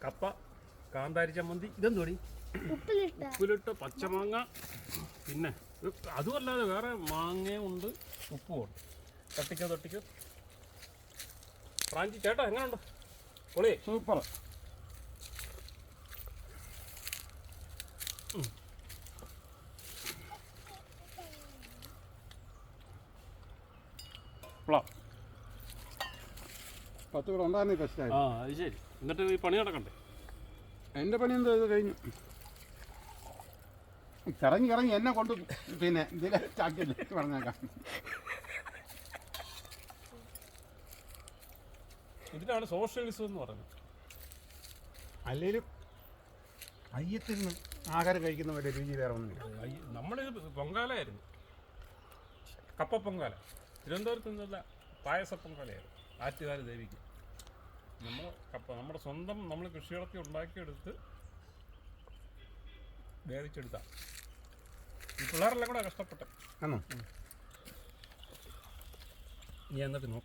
കപ്പ, കാന്താരി ചമ്മന്തി, ഇതെന്തോടി ഉപ്പിലിട്ട് പച്ചമാങ്ങ, പിന്നെ അതുമല്ലാതെ വേറെ മാങ്ങയും ഉണ്ട്, ഉപ്പും ഉണ്ട്. തട്ടിക്കോ. ഫ്രാഞ്ചി ചേട്ടാ എങ്ങനെയുണ്ട്? പൊളി, സൂപ്പർ. കൊള്ളാം. 10 കൂടെ ഉണ്ടായിരുന്നു കഷ്ടായി. അത് ശരി. എന്നിട്ട് ഈ പണി നടക്കണ്ടേ? എൻ്റെ പണി എന്തോ ഇത് കഴിഞ്ഞു. ഇറങ്ങി എന്നെ കൊണ്ട് പിന്നെ ഇതിലെ ചാക്കില്ല പറഞ്ഞേക്കാം. ഇതിനാണ് സോഷ്യലിസം എന്ന് പറയുന്നത്. അല്ലെങ്കിലും അയ്യത്തിരുന്ന് ആഹാരം കഴിക്കുന്നവരുടെ രുചി വേറെ ഒന്നുമില്ല. നമ്മളിത് പൊങ്കാലയായിരുന്നു, കപ്പ പൊങ്കാല. തിരുവനന്തപുരത്ത് നിന്നുള്ള പായസ പൊങ്കാലയായിരുന്നു ആറ്റുകാല് ദേവിക്ക്. നമ്മുടെ സ്വന്തം നമ്മൾ കൃഷിയിടത്തിൽ ഉണ്ടാക്കിയെടുത്ത് വേവിച്ചെടുത്ത ഈ പിള്ളേരെല്ലാം കൂടെ കഷ്ടപ്പെട്ടെ. ആണോ? നീ എന്നിട്ട് നോക്കാം.